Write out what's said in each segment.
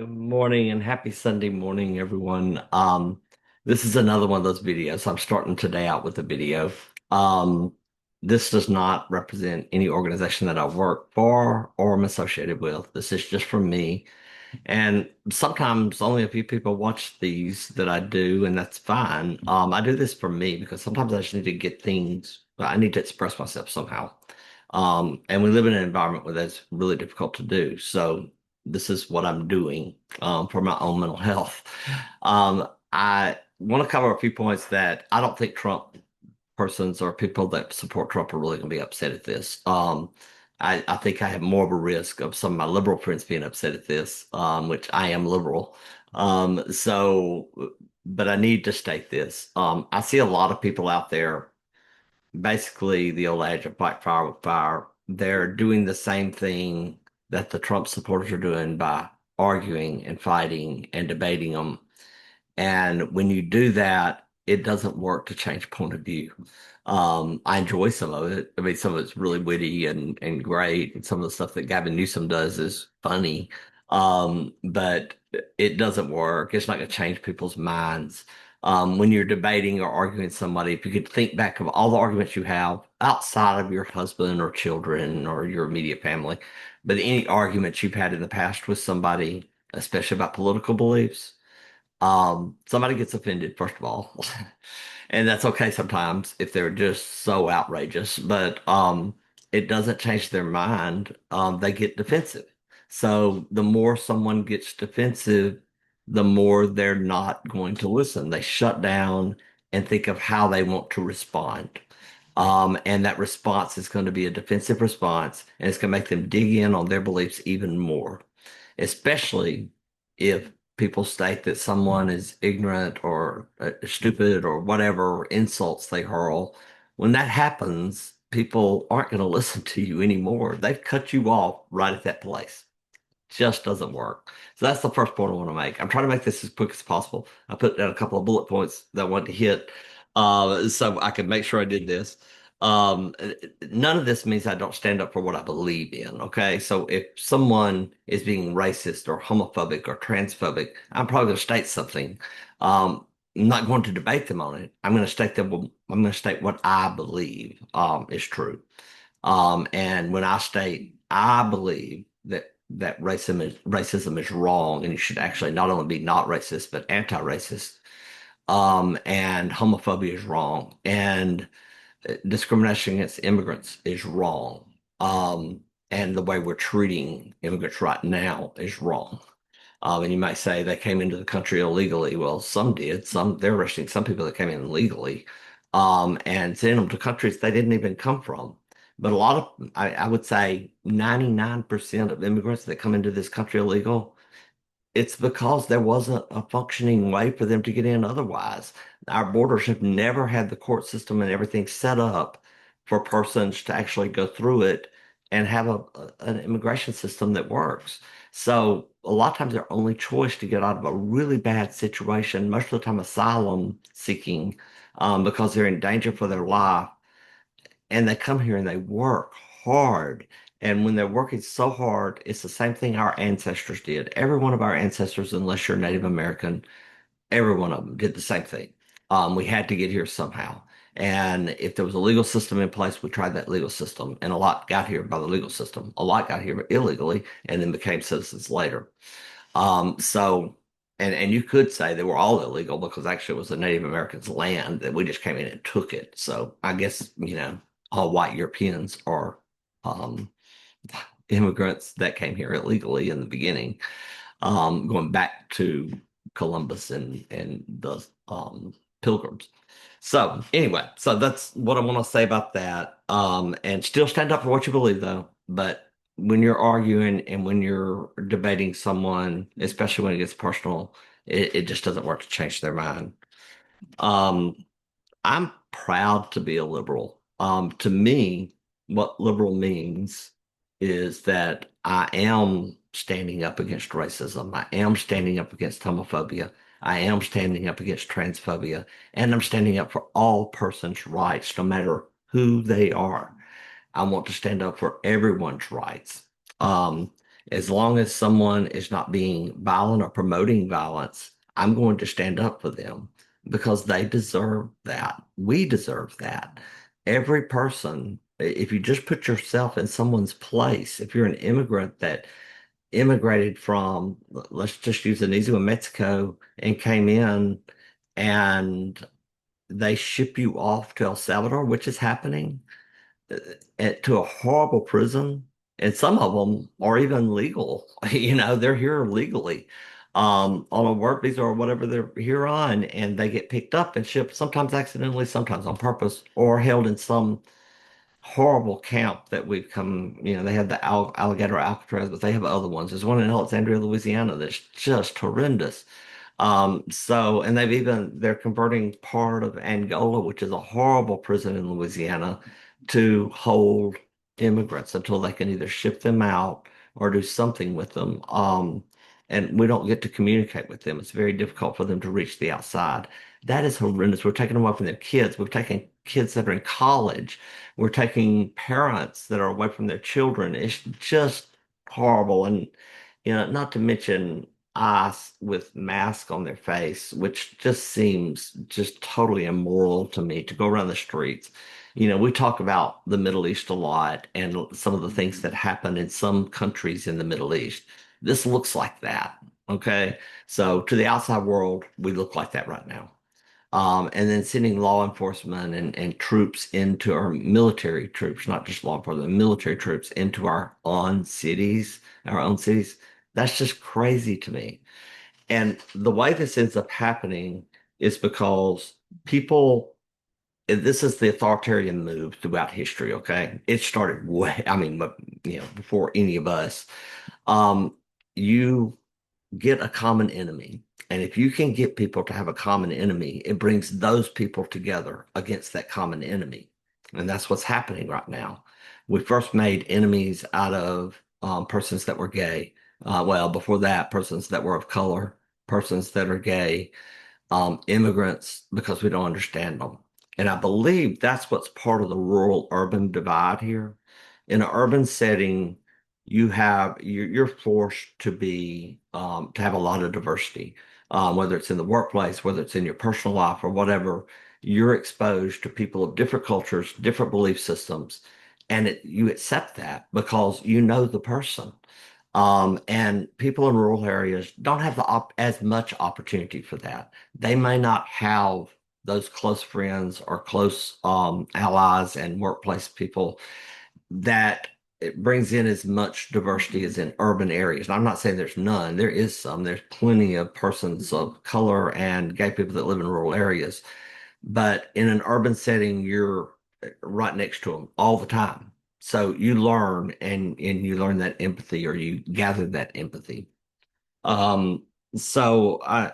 Good morning and happy Sunday morning, everyone. This is another one of those videos. I'm starting today out with a video. Um, this does not represent any organization that I work for or am associated with. This is just from me. And sometimes only a few people watch these that I do, and that's fine. I do this for me because sometimes I just need to get things, I need to express myself somehow. And we live in an environment where that's really difficult to do. So this is what I'm doing for my own mental health. I want to cover a few points that I don't think Trump persons or people that support Trump are really going to be upset at this. I think I have more of a risk of some of my liberal friends being upset at this, which I am liberal. So, but I need to state this. I see a lot of people out there, basically the old adage of fight fire with fire. They're doing the same thing that the Trump supporters are doing by arguing and fighting and debating them. And when you do that, it doesn't work to change point of view. I enjoy some of it. I mean, some of it's really witty and great. And some of the stuff that Gavin Newsom does is funny. But it doesn't work. It's not going to change people's minds. When you're debating or arguing with somebody, if you could think back of all the arguments you have outside of your husband or children or your immediate family, but any arguments you've had in the past with somebody, especially about political beliefs, somebody gets offended, first of all, and that's okay sometimes if they're just so outrageous, but it doesn't change their mind. They get defensive. So the more someone gets defensive, the more they're not going to listen. They shut down and think of how they want to respond. And that response is going to be a defensive response, and it's going to make them dig in on their beliefs even more, especially if people state that someone is ignorant or stupid or whatever insults they hurl. When that happens, people aren't going to listen to you anymore. They've cut you off right at that place. Just doesn't work. So that's the first point I want to make. I'm trying to make this as quick as possible. I put down a couple of bullet points that I wanted to hit, so I could make sure I did this. Um, None of this means I don't stand up for what I believe in. Okay, so if someone is being racist or homophobic or transphobic, I'm probably going to state something. I'm not going to debate them on it. I'm going to state that I'm going to state what I believe is true. And when I state I believe that racism is wrong, and you should actually not only be not racist but anti-racist, and homophobia is wrong, and discrimination against immigrants is wrong, and the way we're treating immigrants right now is wrong. And you might say they came into the country illegally. Well, some did. Some they're arresting some people that came in legally, and sending them to countries they didn't even come from. But a lot of, I would say, 99% of immigrants that come into this country illegal, it's because there wasn't a functioning way for them to get in otherwise. Our borders have never had the court system and everything set up for persons to actually go through it and have an immigration system that works. So a lot of times their only choice to get out of a really bad situation, most of the time asylum seeking, because they're in danger for their life, and they come here and they work hard. And when they're working so hard, it's the same thing our ancestors did. Every one of our ancestors, unless you're Native American, every one of them did the same thing. We had to get here somehow. And if there was a legal system in place, we tried that legal system. And a lot got here by the legal system. A lot got here illegally and then became citizens later. So, and you could say they were all illegal because actually it was the Native Americans' land that we just came in and took it. So I guess, all white Europeans are um, immigrants that came here illegally in the beginning, going back to Columbus and the Pilgrims. So anyway, so that's what I want to say about that. And still stand up for what you believe, though. But when you're arguing and when you're debating someone, especially when it gets personal, it just doesn't work to change their mind. Um, I'm proud to be a liberal. To me, what liberal means is that I am standing up against racism. I am standing up against homophobia. I am standing up against transphobia. And I'm standing up for all persons' rights, no matter who they are. I want to stand up for everyone's rights. Um, As long as someone is not being violent or promoting violence, I'm going to stand up for them because they deserve that. We deserve that. Every person, if you just put yourself in someone's place, if you're an immigrant that immigrated from, let's just use an easy one, Mexico, and came in and they ship you off to El Salvador, which is happening, to a horrible prison. And some of them are even legal. They're here legally on a work visa or whatever they're here on, and they get picked up and shipped, sometimes accidentally, sometimes on purpose, or held in some horrible camp that we've come, they have the Alligator Alcatraz, but they have other ones. There's one in Alexandria, Louisiana that's just horrendous. And they're converting part of Angola, which is a horrible prison in Louisiana, to hold immigrants until they can either ship them out or do something with them. And we don't get to communicate with them. It's very difficult for them to reach the outside. That is horrendous. We're taking them away from their kids. We're taking kids that are in college. We're taking parents that are away from their children. It's just horrible. And, not to mention eyes with masks on their face, which just seems just totally immoral to me to go around the streets. We talk about the Middle East a lot and some of the things that happen in some countries in the Middle East. This looks like that. Okay. So to the outside world, we look like that right now. And then sending law enforcement and troops into our military troops, not just law enforcement, military troops into our own cities. That's just crazy to me. And the way this ends up happening is because people, this is the authoritarian move throughout history, okay? It started before any of us. Um, you get a common enemy. And if you can get people to have a common enemy, it brings those people together against that common enemy. And that's what's happening right now. We first made enemies out of persons that were gay. Before that, persons that were of color, persons that are gay, immigrants, because we don't understand them. And I believe that's what's part of the rural urban divide here. In an urban setting, you're forced to be to have a lot of diversity, whether it's in the workplace, whether it's in your personal life or whatever. You're exposed to people of different cultures, different belief systems, and you accept that because you know the person. And people in rural areas don't have as much opportunity for that. They may not have those close friends or close allies and workplace people that it brings in as much diversity as in urban areas. And I'm not saying there's none. There is some. There's plenty of persons of color and gay people that live in rural areas. But in an urban setting, you're right next to them all the time. So you learn and you learn that empathy or you gather that empathy. Um, so I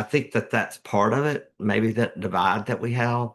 think that that's part of it, maybe that divide that we have.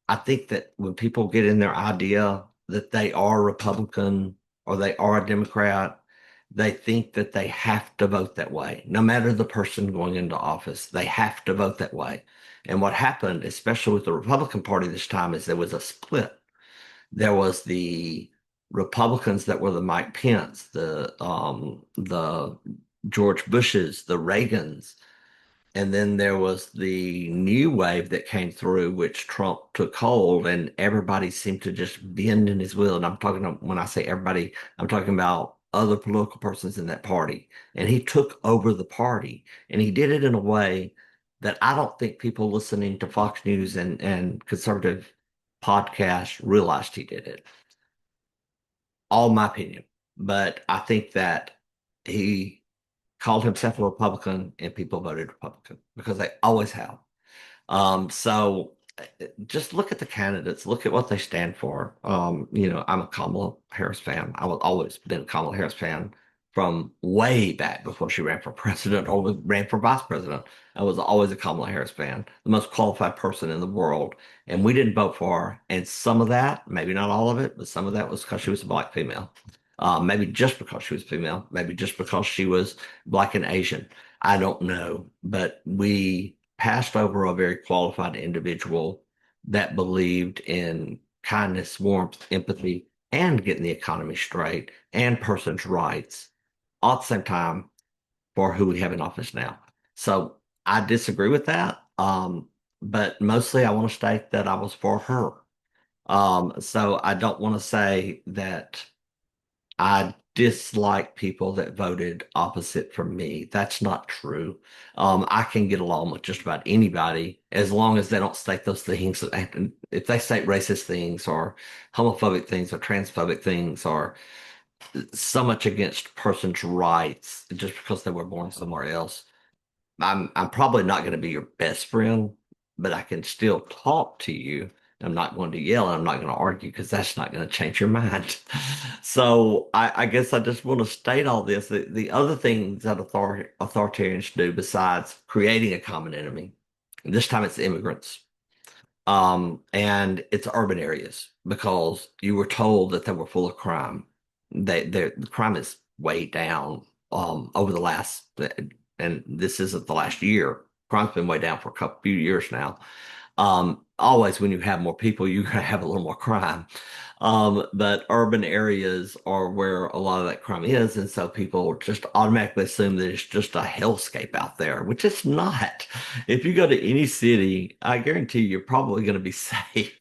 I think that when people get in their idea that they are Republican or they are a Democrat, they think that they have to vote that way. No matter the person going into office, they have to vote that way. And what happened, especially with the Republican Party this time, is there was a split. There was the Republicans that were the Mike Pence, the George Bushes, the Reagans, and then there was the new wave that came through, which Trump took hold, and everybody seemed to just bend in his will. And when I say everybody, I'm talking about other political persons in that party. And he took over the party, and he did it in a way that I don't think people listening to Fox News and conservative podcasts realized he did it. All my opinion. But I think that he called himself a Republican and people voted Republican because they always have. Just look at the candidates, look at what they stand for. I'm a Kamala Harris fan. I was always been a Kamala Harris fan from way back before she ran for president or ran for vice president. I was always a Kamala Harris fan, the most qualified person in the world. And we didn't vote for her. And some of that, maybe not all of it, but some of that was because she was a black female. Maybe just because she was female, maybe just because she was black and Asian. I don't know. But we passed over a very qualified individual that believed in kindness, warmth, empathy, and getting the economy straight and persons' rights. all at the same time for who we have in office now. So I disagree with that. But mostly I want to state that I was for her. So I don't want to say that I dislike people that voted opposite from me. That's not true. I can get along with just about anybody as long as they don't state those things. And if they state racist things or homophobic things or transphobic things or so much against person's rights just because they were born somewhere else, I'm probably not going to be your best friend, but I can still talk to you. I'm not going to yell and I'm not going to argue because that's not going to change your mind. So I guess I just want to state all this. The other things that authoritarians do besides creating a common enemy, and this time it's immigrants, and it's urban areas because you were told that they were full of crime. The crime is way down over the last, and this isn't the last year. Crime's been way down for a couple few years now. Always when you have more people, you're going to have a little more crime. But urban areas are where a lot of that crime is. And so people just automatically assume that it's just a hellscape out there, which it's not. If you go to any city, I guarantee you're probably going to be safe.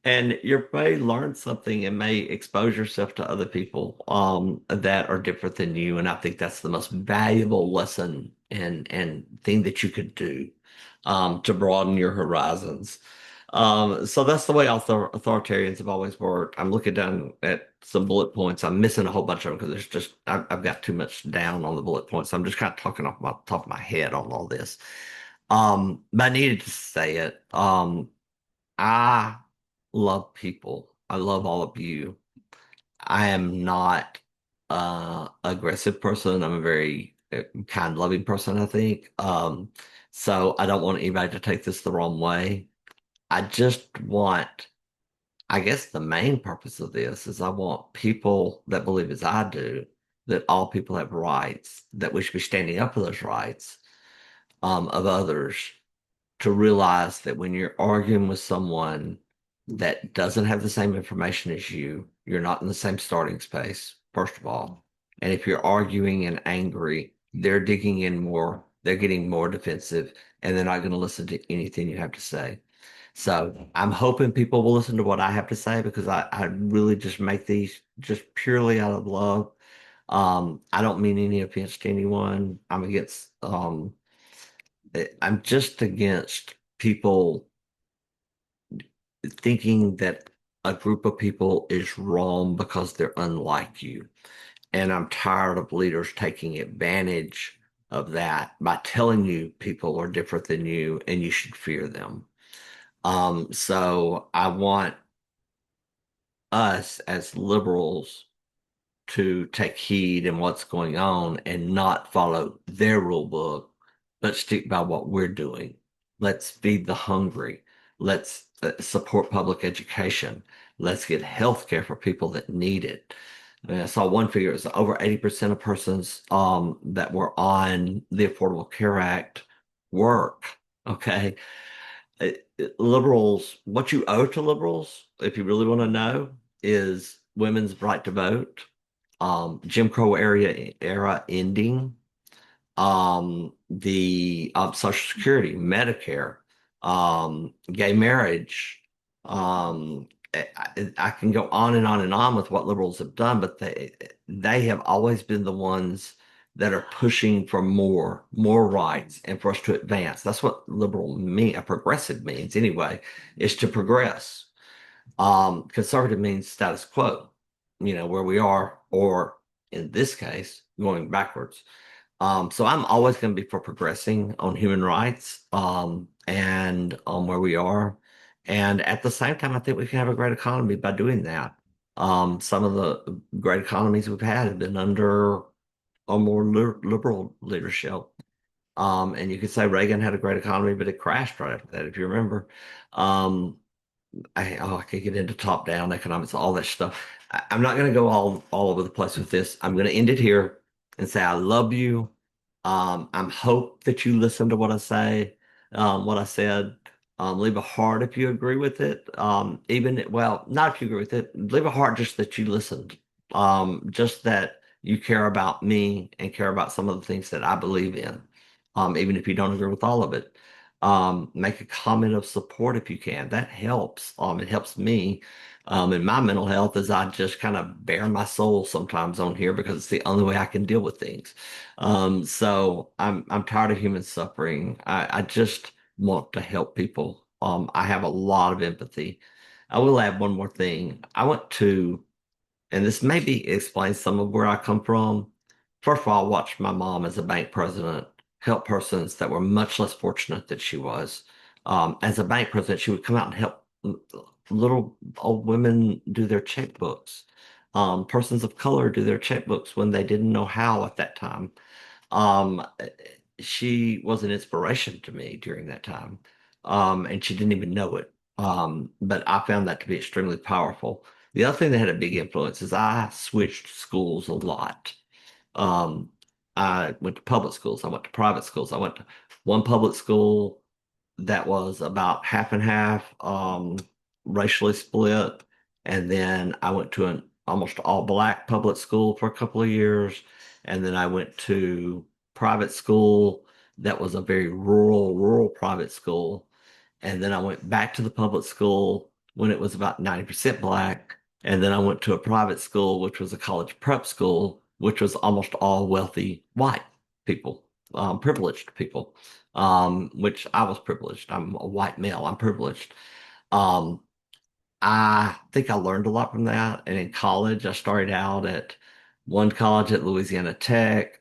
And you may learn something and may expose yourself to other people that are different than you. And I think that's the most valuable lesson and thing that you could do to broaden your horizons. So that's the way authoritarians have always worked. I'm looking down at some bullet points. I'm missing a whole bunch of them because there's just I've got too much down on the bullet points. So I'm just kind of talking off my top of my head on all this. But I needed to say it. I love people. I love all of you. I am not aggressive person. I'm a very kind, loving person, I think. So I don't want anybody to take this the wrong way. I just want, I guess the main purpose of this is I want people that believe as I do, that all people have rights, that we should be standing up for those rights of others to realize that when you're arguing with someone that doesn't have the same information as you, you're not in the same starting space, first of all. And if you're arguing and angry, they're digging in more, they're getting more defensive, and they're not going to listen to anything you have to say. So I'm hoping people will listen to what I have to say because I really just make these just purely out of love. I don't mean any offense to anyone. I'm just against people thinking that a group of people is wrong because they're unlike you. And I'm tired of leaders taking advantage of that by telling you people are different than you and you should fear them. So I want us as liberals to take heed in what's going on and not follow their rule book, but stick by what we're doing. Let's feed the hungry. Let's support public education. Let's get health care for people that need it. I saw one figure, it was over 80% of persons that were on the Affordable Care Act work. Okay. Liberals, what you owe to liberals, if you really want to know, is women's right to vote, Jim Crow era ending, the Social Security, Medicare, gay marriage. I can go on and on and on with what liberals have done, but they have always been the ones that are pushing for more rights and for us to advance. That's what liberal mean, a progressive means anyway, is to progress. Conservative means status quo, where we are, or in this case, going backwards. So I'm always going to be for progressing on human rights, and on where we are. And at the same time, I think we can have a great economy by doing that. Some of the great economies we've had have been under a more liberal leadership. And you could say Reagan had a great economy, but it crashed right after that, if you remember. Um, I could get into top-down economics, all that stuff. I'm not going to go all over the place with this. I'm going to end it here and say I love you. I'm hope that you listen to what I say, what I said. Leave a heart if you agree with it. Even well, not if you agree with it. Leave a heart just that you listened. Just that you care about me and care about some of the things that I believe in, even if you don't agree with all of it. Make a comment of support if you can. That helps. It helps me in my mental health as I just kind of bare my soul sometimes on here because it's the only way I can deal with things. So I'm tired of human suffering. I just want to help people. I have a lot of empathy. I will add one more thing. I went to, and this maybe explains some of where I come from. First of all, I watched my mom as a bank president help persons that were much less fortunate than she was. As a bank president, she would come out and help little old women do their checkbooks, persons of color do their checkbooks when they didn't know how at that time. Um, she was an inspiration to me during that time, and she didn't even know it. But I found that to be extremely powerful. The other thing that had a big influence is I switched schools a lot. Um, I went to public schools. I went to private schools. I went to one public school that was about half and half, racially split. And then I went to an almost all black public school for a couple of years. And then I went to private school that was a very rural private school. And then I went back to the public school when it was about 90% black. And then I went to a private school, which was a college prep school, which was almost all wealthy white people, privileged people, which I was privileged. I'm a white male. I'm privileged. Um, I think I learned a lot from that. And in college, I started out at one college at Louisiana Tech,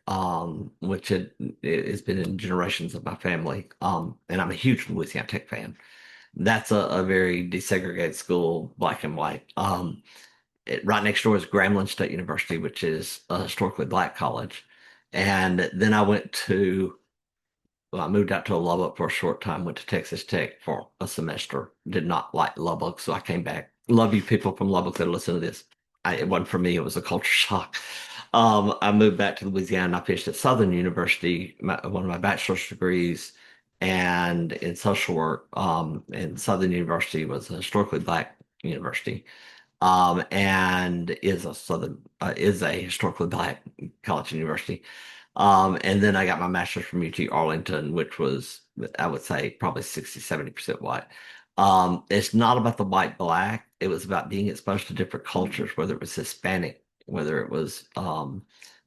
which has been in generations of my family. And I'm a huge Louisiana Tech fan. That's a very desegregated school, black and white. Right next door is Grambling State University, which is a historically black college. And then I went to, well, I moved out to Lubbock for a short time, went to Texas Tech for a semester. Did not like Lubbock, so I came back. Love you people from Lubbock that listen to this. It wasn't for me, it was a culture shock. I moved back to Louisiana and I finished at Southern University, one of my bachelor's degrees, and in social work. And Southern University was a historically black university, and is a historically black college and university. And then I got my master's from UT Arlington, which was, I would say, probably 60, 70% white. It's not about the white black. It was about being exposed to different cultures, whether it was Hispanic, whether it was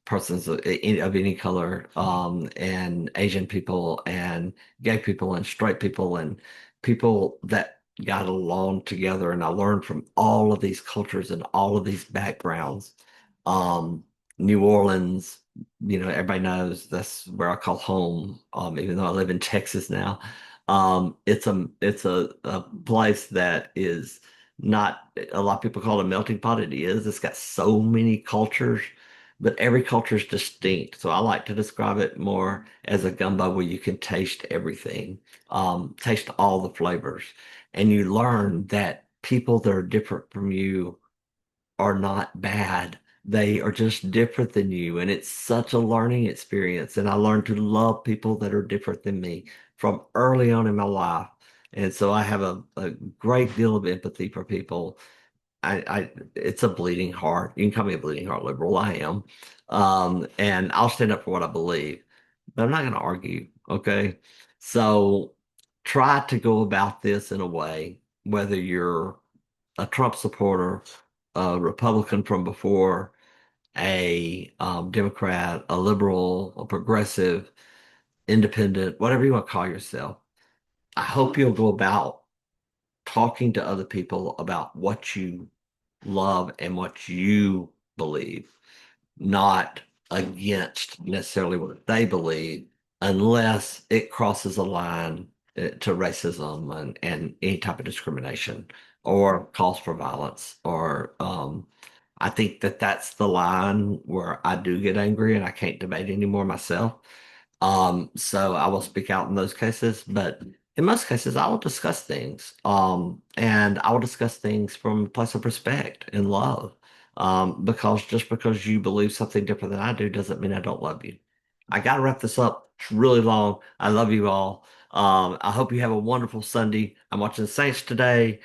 persons of any color, and Asian people, and gay people, and straight people, and people that got along together. And I learned from all of these cultures and all of these backgrounds. Um, New Orleans, everybody knows that's where I call home, even though I live in Texas now. It's a place that is not a lot of people call it a melting pot. It is. It's got so many cultures, but every culture is distinct. So I like to describe it more as a gumbo where you can taste everything, taste all the flavors, and you learn that people that are different from you are not bad. They are just different than you. And it's such a learning experience. And I learned to love people that are different than me from early on in my life. And so I have a great deal of empathy for people. It's a bleeding heart. You can call me a bleeding heart liberal. I am. And I'll stand up for what I believe, but I'm not going to argue. Okay. So try to go about this in a way, whether you're a Trump supporter, a Republican from before, a Democrat, a liberal, a progressive, independent, whatever you want to call yourself. I hope you'll go about talking to other people about what you love and what you believe, not against necessarily what they believe, unless it crosses a line to racism and any type of discrimination or calls for violence. Or I think that that's the line where I do get angry and I can't debate anymore myself. So I will speak out in those cases, but in most cases, I will discuss things. And I will discuss things from a place of respect and love. Because just because you believe something different than I do doesn't mean I don't love you. I got to wrap this up. It's really long. I love you all. I hope you have a wonderful Sunday. I'm watching the Saints today.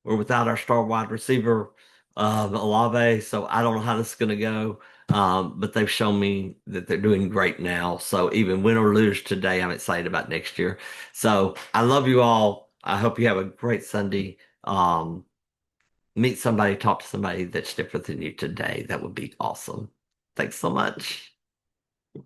We're without our star wide receiver, Olave, so I don't know how this is going to go. But they've shown me that they're doing great now. So even win or lose today, I'm excited about next year. So I love you all. I hope you have a great Sunday. Meet somebody, talk to somebody that's different than you today. That would be awesome. Thanks so much.